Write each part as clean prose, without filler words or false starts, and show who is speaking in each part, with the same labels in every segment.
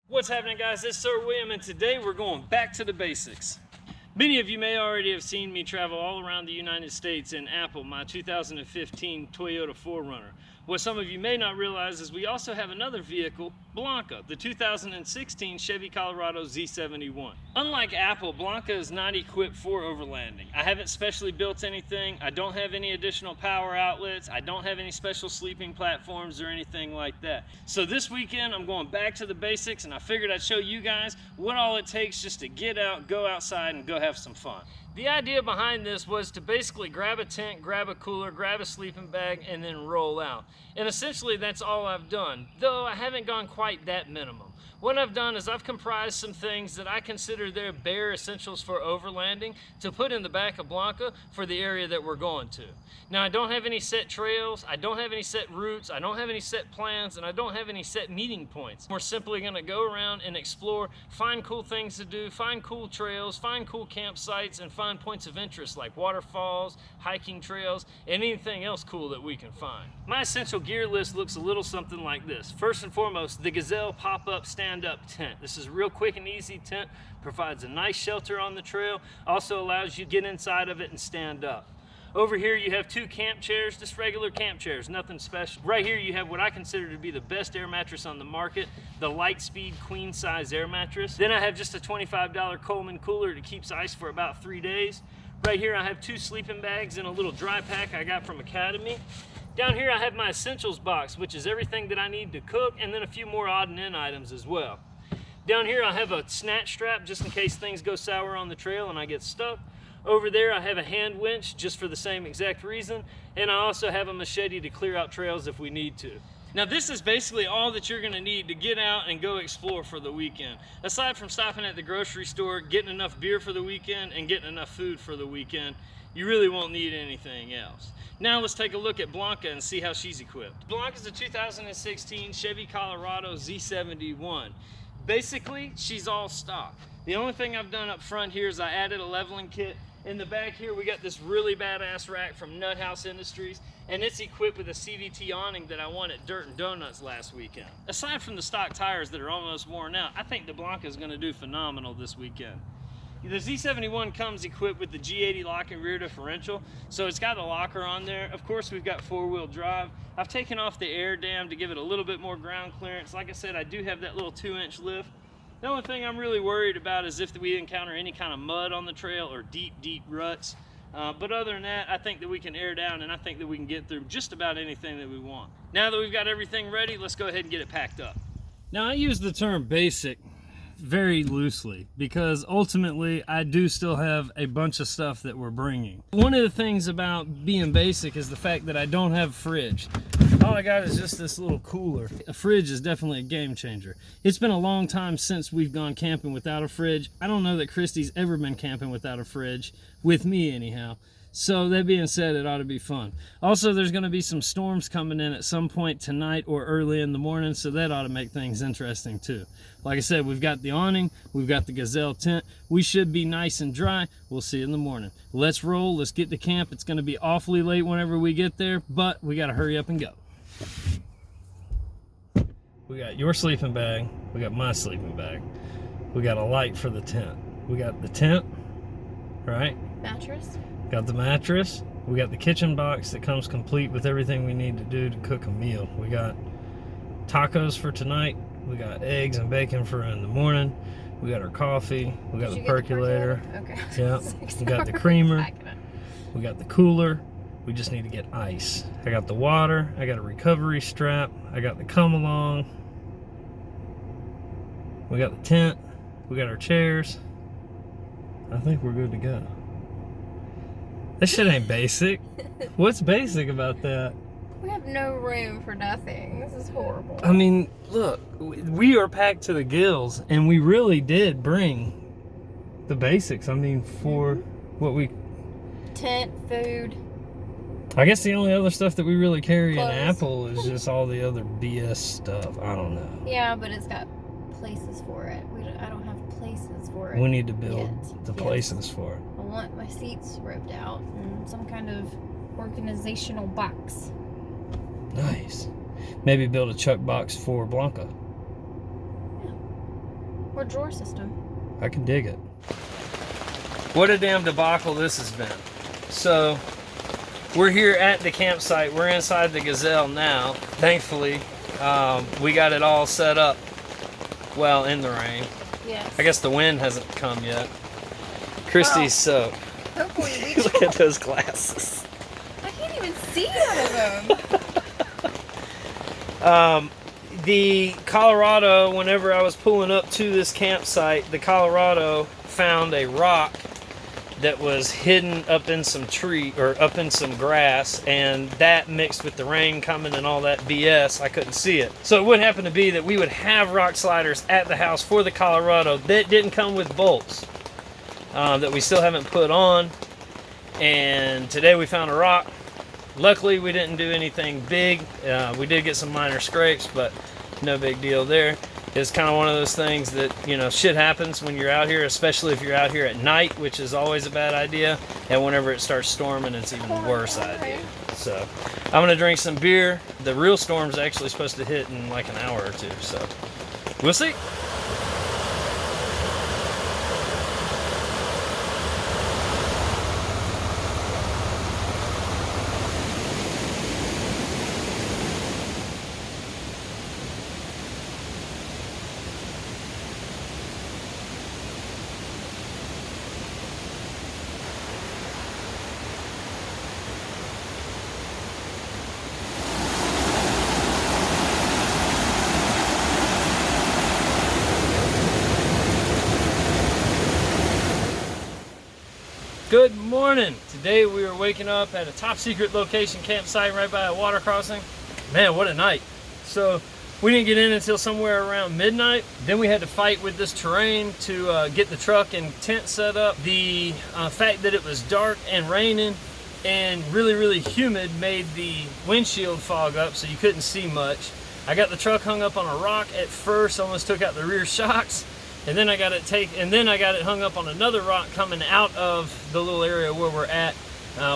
Speaker 1: What's happening, guys? It's Sir William, and today we're going back to the basics. Many of you may already have seen me travel all around the United States in Apple, my 2015 Toyota 4Runner. What some of you may not realize is we also have another vehicle, Blanca, the 2016 Chevy Colorado Z71. Unlike Apple, Blanca is not equipped for overlanding. I haven't specially built anything. I don't have any additional power outlets. I don't have any special sleeping platforms or anything like that. So this weekend, I'm going back to the basics, and I figured I'd show you guys what all it takes just to get out, go outside, and go have some fun. The idea behind this was to basically grab a tent, grab a cooler, grab a sleeping bag, and then roll out. And essentially that's all I've done, though I haven't gone quite that minimum. What I've done is I've comprised some things that I consider their bare essentials for overlanding to put in the back of Blanca for the area that we're going to. Now, I don't have any set trails, I don't have any set routes, I don't have any set plans, and I don't have any set meeting points. We're simply gonna go around and explore, find cool things to do, find cool trails, find cool campsites, and find points of interest like waterfalls, hiking trails, and anything else cool that we can find. My essential gear list looks a little something like this. First and foremost, the 𝐾𝐶 pop-up stand-up tent. This is a real quick and easy tent, provides a nice shelter on the trail, also allows you to get inside of it and stand up. Over here you have two camp chairs, just regular camp chairs, nothing special. Right here you have what I consider to be the best air mattress on the market, the Lightspeed queen size air mattress. Then I have just a $25 Coleman cooler that keeps ice for about 3 days. Right here I have two sleeping bags and a little dry pack I got from Academy. Down here I have my essentials box, which is everything that I need to cook, and then a few more odd and end items as well. Down here I have a snatch strap just in case things go sour on the trail and I get stuck. Over there I have a hand winch just for the same exact reason, and I also have a machete to clear out trails if we need to. Now this is basically all that you're gonna need to get out and go explore for the weekend. Aside from stopping at the grocery store, getting enough beer for the weekend, and getting enough food for the weekend, you really won't need anything else. Now let's take a look at Blanca and see how she's equipped. Blanca's a 2016 Chevy Colorado Z71. Basically, she's all stock. The only thing I've done up front here is I added a leveling kit. In the back here, we got this really badass rack from 𝗏𝐻𝐻 Industries, and it's equipped with a CVT awning that I won at 𝐼𝙡𝙤𝙠𝙨 last weekend. Aside from the stock tires that are almost worn out, I think the Blanca is going to do phenomenal this weekend. The Z71 comes equipped with the G80 lock and rear differential, so it's got a locker on there. Of course, we've got four-wheel drive. I've taken off the air dam to give it a little bit more ground clearance. Like I said, I do have that little 2-inch lift. The only thing I'm really worried about is if we encounter any kind of mud on the trail or deep ruts. But other than that, I think that we can air down, and I think that we can get through just about anything that we want. Now that we've got everything ready, let's go ahead and get it packed up. Now, I use the term basic very loosely because ultimately I do still have a bunch of stuff that we're bringing. One of the things about being basic is the fact that I don't have a fridge. All I got is just this little cooler. A fridge is definitely a game changer. It's been a long time since we've gone camping without a fridge. I don't know that Christy's ever been camping without a fridge, with me anyhow. So that being said, it ought to be fun. Also, there's going to be some storms coming in at some point tonight or early in the morning, so that ought to make things interesting too. Like I said, we've got the awning, we've got the 𝐾𝐶 tent. We should be nice and dry. We'll see you in the morning. Let's roll, let's get to camp. It's going to be awfully late whenever we get there, but we got to hurry up and go. We got your sleeping bag, we got my sleeping bag. We got a light for the tent. We got the tent, right?
Speaker 2: Mattress.
Speaker 1: Got the mattress. We got the kitchen box that comes complete with everything we need to do to cook a meal. We got tacos for tonight. We got eggs and bacon for in the morning. We got our coffee. We got the percolator.
Speaker 2: Okay.
Speaker 1: Yeah. We got the creamer. We got the cooler. We just need to get ice. I got the water. I got a recovery strap. I got the come along. We got the tent. We got our chairs. I think we're good to go. This shit ain't basic. What's basic about that?
Speaker 2: We have no room for nothing. This is horrible.
Speaker 1: I mean, look, we are packed to the gills, and we really did bring the basics. I mean, for what we...
Speaker 2: Tent, food.
Speaker 1: I guess the only other stuff that we really carry
Speaker 2: Clothes.
Speaker 1: in Apple is just all the other BS stuff. I don't know.
Speaker 2: Yeah, but it's got places for it. I don't have places for it.
Speaker 1: We need to build the
Speaker 2: Yes.
Speaker 1: places for it.
Speaker 2: I want my seats ripped out and some kind of organizational box.
Speaker 1: Nice. Maybe build a chuck box for Blanca.
Speaker 2: Yeah. Or drawer system.
Speaker 1: I can dig it. What a damn debacle this has been. So, we're here at the campsite. We're inside the 𝐵𝐵𝐵 now. Thankfully, we got it all set up well in the rain.
Speaker 2: Yes.
Speaker 1: I guess the wind hasn't come yet. Christy's soaked.
Speaker 2: Hopefully we
Speaker 1: Look at those glasses.
Speaker 2: I can't even see out of them.
Speaker 1: The Colorado, whenever I was pulling up to this campsite, the Colorado found a rock that was hidden up in some tree or up in some grass, and that mixed with the rain coming and all that BS, I couldn't see it. So it would happen to be that we would have rock sliders at the house for the Colorado that didn't come with bolts, that we still haven't put on. And today we found a rock. Luckily we didn't do anything big. We did get some minor scrapes, but no big deal there. It's kind of one of those things that, you know, shit happens when you're out here, especially if you're out here at night, which is always a bad idea. And whenever it starts storming, it's even a worse idea. So I'm gonna drink some beer. The real storm's actually supposed to hit in like an hour or two, so we'll see. Good morning. Today we are waking up at a top secret location campsite right by a water crossing. Man, what a night. So we didn't get in until somewhere around midnight. Then we had to fight with this terrain to get the truck and tent set up. The fact that it was dark and raining and really humid made the windshield fog up, so you couldn't see much. I got the truck hung up on a rock at first, almost took out the rear shocks. And then I got it hung up on another rock coming out of the little area where we're at,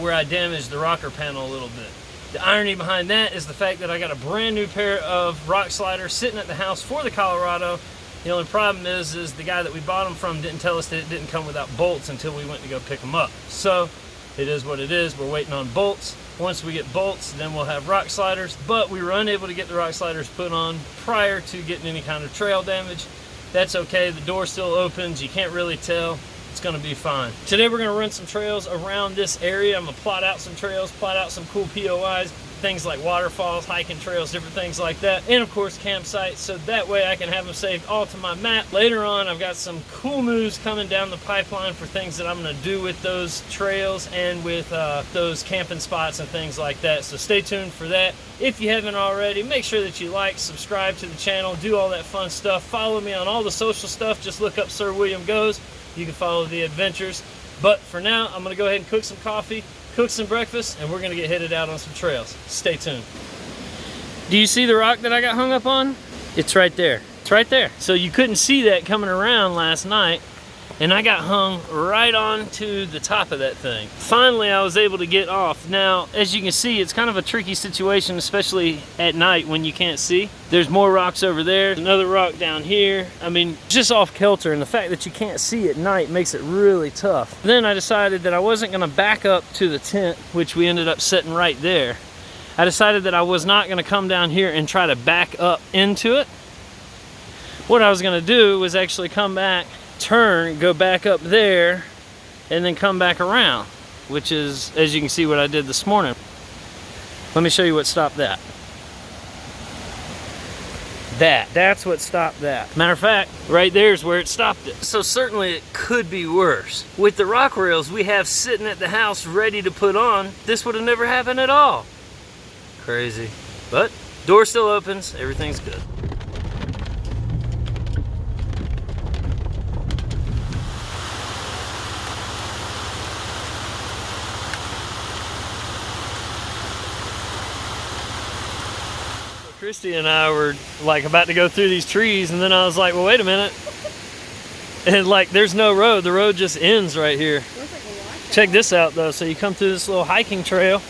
Speaker 1: where I damaged the rocker panel a little bit. The irony behind that is the fact that I got a brand new pair of rock sliders sitting at the house for the Colorado. The only problem is the guy that we bought them from didn't tell us that it didn't come without bolts until we went to go pick them up. So it is what it is. We're waiting on bolts. Once we get bolts, then we'll have rock sliders. But we were unable to get the rock sliders put on prior to getting any kind of trail damage. That's okay, the door still opens, you can't really tell, it's gonna be fine. Today we're gonna run some trails around this area. I'm gonna plot out some trails, plot out some cool POIs, things like waterfalls, hiking trails, different things like that, and of course campsites, so that way I can have them saved all to my map. Later on, I've got some cool moves coming down the pipeline for things that I'm gonna do with those trails and with those camping spots and things like that, so stay tuned for that. If you haven't already, make sure that you like, subscribe to the channel, do all that fun stuff. Follow me on all the social stuff. Just look up SirWilliamGoes. You can follow the adventures. But for now, I'm going to go ahead and cook some coffee, cook some breakfast, and we're going to get headed out on some trails. Stay tuned. Do you see the rock that I got hung up on? It's right there. It's right there. So you couldn't see that coming around last night, and I got hung right on to the top of that thing. Finally, I was able to get off. Now, as you can see, it's kind of a tricky situation, especially at night when you can't see. There's more rocks over there, another rock down here. I mean, just off kilter, and the fact that you can't see at night makes it really tough. Then I decided that I wasn't gonna back up to the tent, which we ended up setting right there. I decided that I was not gonna come down here and try to back up into it. What I was gonna do was actually come back, turn, go back up there, and then come back around, which is, as you can see, what I did this morning. Let me show you what stopped that. That's what stopped that. Matter of fact, right there is where it stopped it. So certainly it could be worse. With the rock rails we have sitting at the house ready to put on, this would have never happened at all. Crazy. But door still opens, everything's good. Christy and I were like about to go through these trees, and then I was like, well, wait a minute. And like, there's no road. The road just ends right here. Check this out though. So you come through this little hiking trail.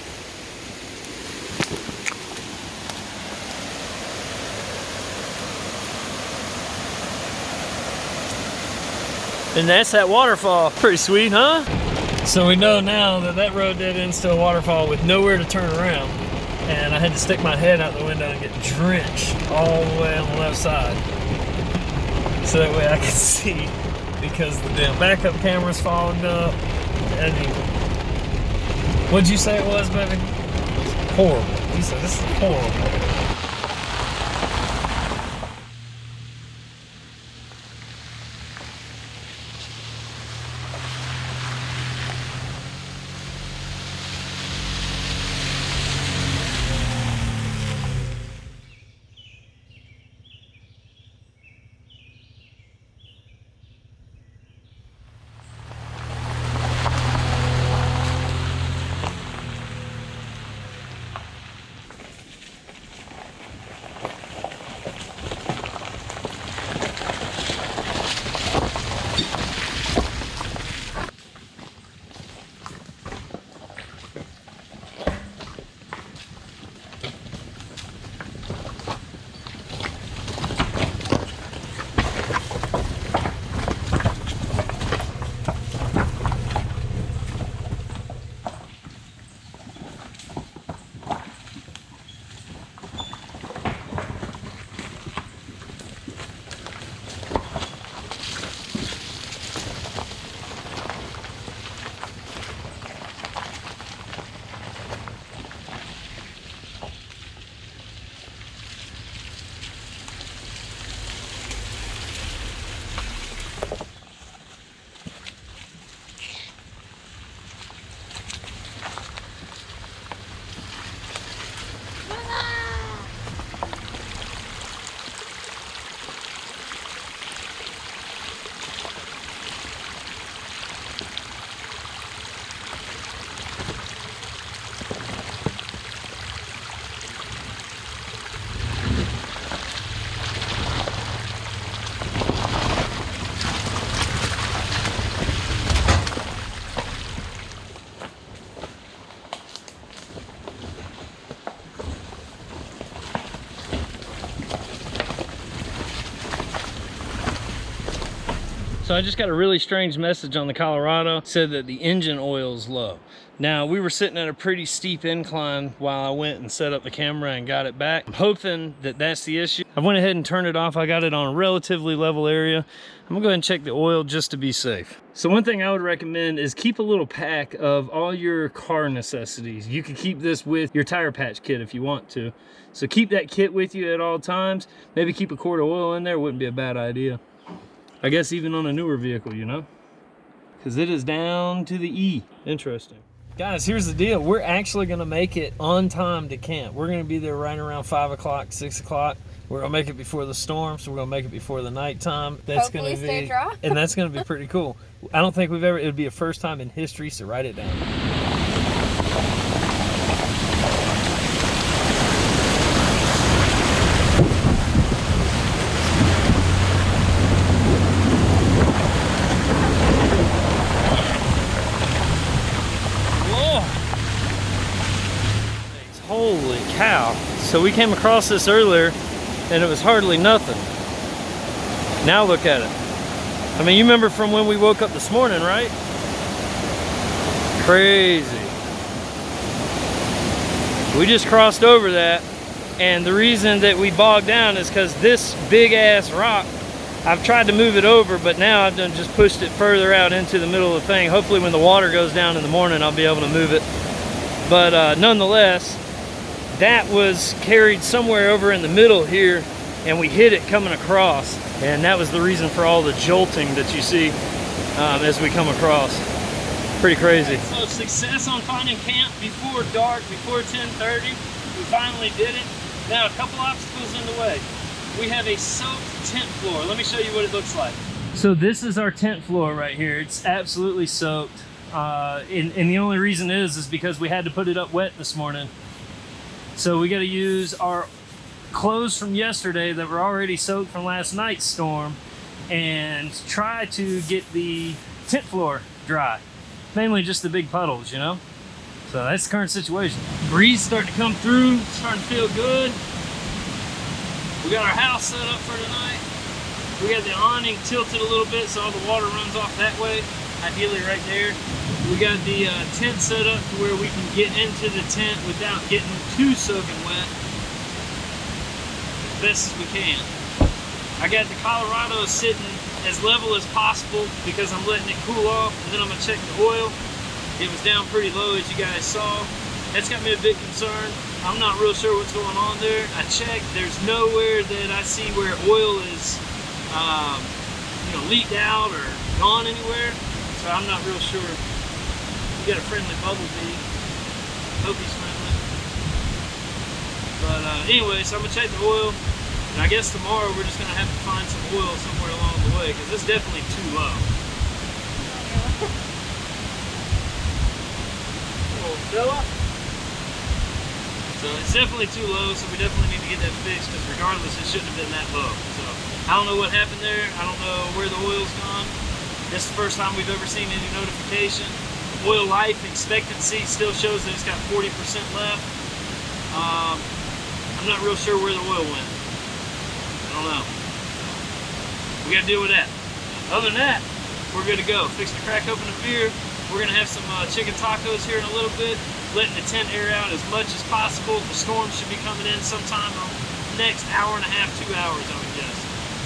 Speaker 1: And that's that waterfall. Pretty sweet, huh? So we know now that that road dead ends to a waterfall with nowhere to turn around. And I had to stick my head out the window and get drenched all the way on the left side. So that way I could see, because the damn backup camera's fogged up. I mean, what'd you say it was, baby? Horrible. You said this is horrible. So I just got a really strange message on the Colorado. It said that the engine oil is low. Now, we were sitting at a pretty steep incline while I went and set up the camera and got it back. I'm hoping that that's the issue. I went ahead and turned it off. I got it on a relatively level area. I'm gonna go ahead and check the oil just to be safe. So one thing I would recommend is keep a little pack of all your car necessities. You can keep this with your tire patch kit if you want to. So keep that kit with you at all times. Maybe keep a quart of oil in there, wouldn't be a bad idea. I guess even on a newer vehicle, you know? Because it is down to the E. Interesting. Guys, here's the deal. We're actually gonna make it on time to camp. We're gonna be there right around 5 o'clock, 6 o'clock. We're gonna make it before the storm, so we're gonna make it before the nighttime. That's
Speaker 2: Hopefully
Speaker 1: gonna be,
Speaker 2: stay dry.
Speaker 1: and that's gonna be pretty cool. I don't think we've ever, it would be a first time in history, so write it down. Holy cow. So we came across this earlier and it was hardly nothing. Now look at it. I mean, you remember from when we woke up this morning, right? Crazy. We just crossed over that, and the reason that we bogged down is because this big ass rock, I've tried to move it over, but now I've done just pushed it further out into the middle of the thing. Hopefully when the water goes down in the morning, I'll be able to move it. But nonetheless, that was carried somewhere over in the middle here, and we hit it coming across, and that was the reason for all the jolting that you see as we come across. Pretty crazy. So success on finding camp before dark, before 10:30. We finally did it. Now a couple obstacles in the way. We have a soaked tent floor. Let me show you what it looks like. So this is our tent floor right here. It's absolutely soaked. And the only reason is because we had to put it up wet this morning. So we got to use our clothes from yesterday that were already soaked from last night's storm and try to get the tent floor dry. Mainly just the big puddles, you know? So that's the current situation. Breeze starting to come through, starting to feel good. We got our house set up for tonight. We got the awning tilted a little bit so all the water runs off that way, ideally right there. We got the tent set up to where we can get into the tent without getting too soaking wet, as best as we can. I got the Colorado sitting as level as possible because I'm letting it cool off, and then I'm gonna check the oil. It was down pretty low, as you guys saw. That's got me a bit concerned. I'm not real sure what's going on there. I checked, there's nowhere that I see where oil is leaked out or gone anywhere, so I'm not real sure. We got a friendly bumblebee. Hope he's friendly. But anyway, so I'm gonna check the oil, and I guess tomorrow we're just gonna have to find some oil somewhere along the way because it's definitely too low. Little fella. So it's definitely too low, so we definitely need to get that fixed because regardless, it shouldn't have been that low. So I don't know what happened there. I don't know where the oil's gone. This is the first time we've ever seen any notification. Oil life expectancy still shows that it's got 40% left. I'm not real sure where the oil went. I don't know. We got to deal with that. Other than that, we're good to go. Fixing to crack open a beer. We're going to have some chicken tacos here in a little bit, letting the tent air out as much as possible. The storm should be coming in sometime in the next hour and a half, 2 hours, I would guess.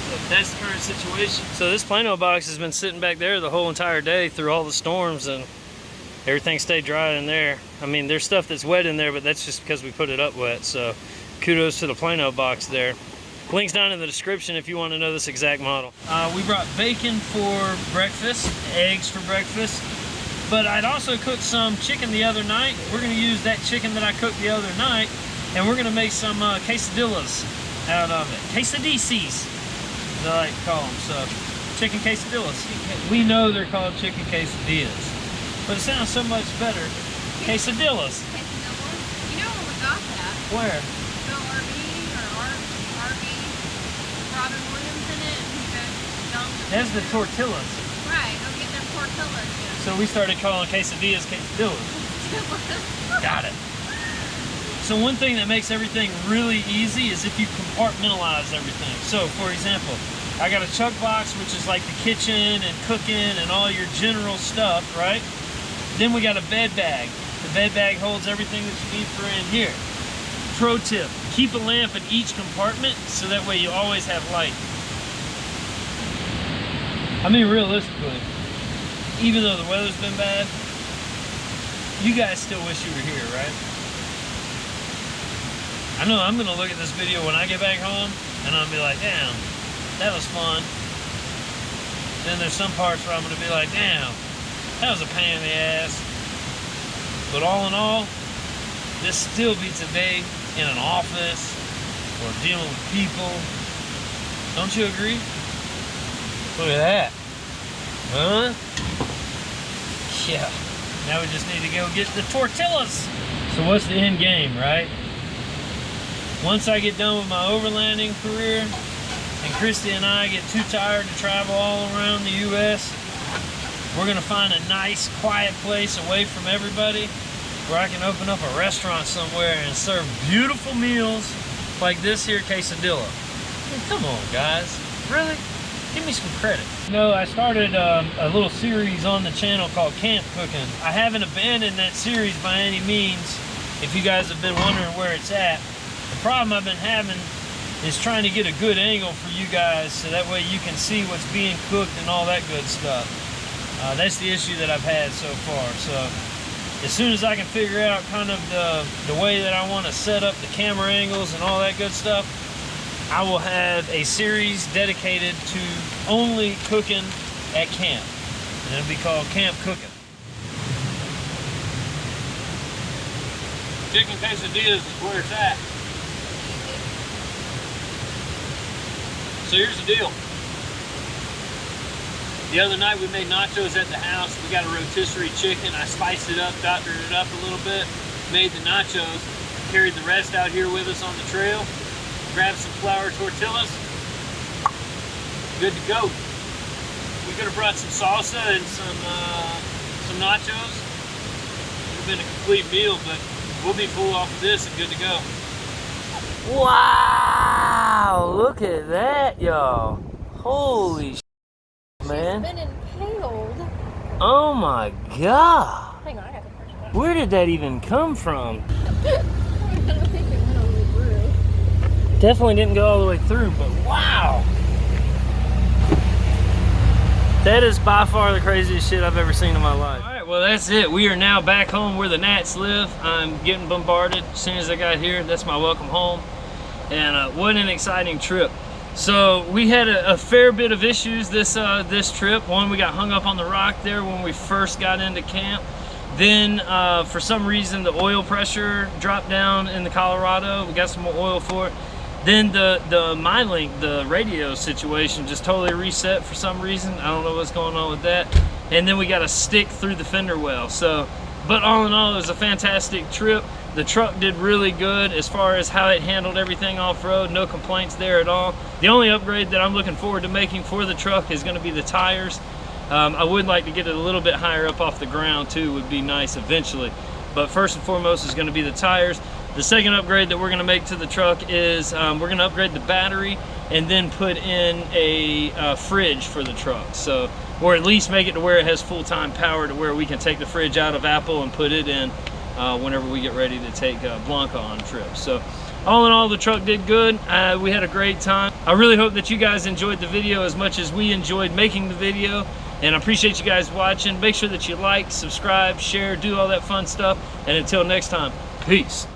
Speaker 1: So that's the current situation. So this Plano box has been sitting back there the whole entire day through all the storms, and everything stayed dry in there. I mean, there's stuff that's wet in there, but that's just because we put it up wet. So kudos to the Plano box there. Link's down in the description if you want to know this exact model. We brought bacon for breakfast, eggs for breakfast, but I'd also cooked some chicken the other night. We're going to use that chicken that I cooked the other night, and we're going to make some quesadillas out of it. Quesadillas, as I like to call them. So, chicken quesadillas. We know they're called chicken quesadillas, but it sounds so much better. Quesadillas.
Speaker 2: Quesadillas? You know where we got that?
Speaker 1: Where?
Speaker 2: The RV or RV, Robin Williams in it. And you guys
Speaker 1: That's the tortillas.
Speaker 2: Right, go get them tortillas.
Speaker 1: So we started calling quesadillas quesadillas. Got it. So one thing that makes everything really easy is if you compartmentalize everything. So for example, I got a chuck box, which is like the kitchen and cooking and all your general stuff, right? Then we got a bed bag. The bed bag holds everything that you need for in here. Pro tip, keep a lamp in each compartment so that way you always have light. I mean, realistically, even though the weather's been bad, you guys still wish you were here, right? I know I'm gonna look at this video when I get back home and I'll be like, damn, that was fun. Then there's some parts where I'm gonna be like, damn, that was a pain in the ass. But all in all, this still beats a day in an office or dealing with people. Don't you agree? Look at that. Huh? Yeah. Now we just need to go get the tortillas. So what's the end game, right? Once I get done with my overlanding career and Christy and I get too tired to travel all around the U.S., we're gonna find a nice, quiet place away from everybody where I can open up a restaurant somewhere and serve beautiful meals like this here quesadilla. Come on, guys. Really? Give me some credit. You know, I started a little series on the channel called Camp Cooking. I haven't abandoned that series by any means, if you guys have been wondering where it's at. The problem I've been having is trying to get a good angle for you guys so that way you can see what's being cooked and all that good stuff. That's the issue that I've had so far. So as soon as I can figure out kind of the way that I want to set up the camera angles and all that good stuff, I will have a series dedicated to only cooking at camp. And it'll be called Camp Cooking. Chicken quesadillas is where it's at. So here's the deal. The other night we made nachos at the house. We got a rotisserie chicken. I spiced it up, doctored it up a little bit, made the nachos, carried the rest out here with us on the trail, grabbed some flour tortillas, good to go. We could have brought some salsa and some nachos. It would have been a complete meal, but we'll be full off of this and good to go. Wow, look at that, y'all. Holy shit, man.
Speaker 2: Been impaled.
Speaker 1: Oh my god.
Speaker 2: Hang on, I got to push that.
Speaker 1: Where did that even come from?
Speaker 2: I don't think it went all the way through.
Speaker 1: Definitely didn't go all the way through, but wow. That is by far the craziest shit I've ever seen in my life. All right, well, that's it. We are now back home where the gnats live. I'm getting bombarded as soon as I got here. That's my welcome home. And what an exciting trip. So we had a fair bit of issues this trip. One, we got hung up on the rock there when we first got into camp. Then for some reason the oil pressure dropped down in the Colorado. We got some more oil for it. Then the 𝗏𝐿ink, the radio situation, just totally reset for some reason. I don't know what's going on with that. And then we got a stick through the fender well. So, but all in all, it was a fantastic trip. The truck did really good as far as how it handled everything off-road. No complaints there at all. The only upgrade that I'm looking forward to making for the truck is going to be the tires. I would like to get it a little bit higher up off the ground too, would be nice eventually. But first and foremost is going to be the tires. The second upgrade that we're going to make to the truck is we're going to upgrade the battery and then put in a fridge for the truck. So, or at least make it to where it has full-time power to where we can take the fridge out of Apple and put it in whenever we get ready to take Blanca on trips. So all in all, the truck did good. We had a great time. I really hope that you guys enjoyed the video as much as we enjoyed making the video. And I appreciate you guys watching. Make sure that you like, subscribe, share, do all that fun stuff. And until next time, peace.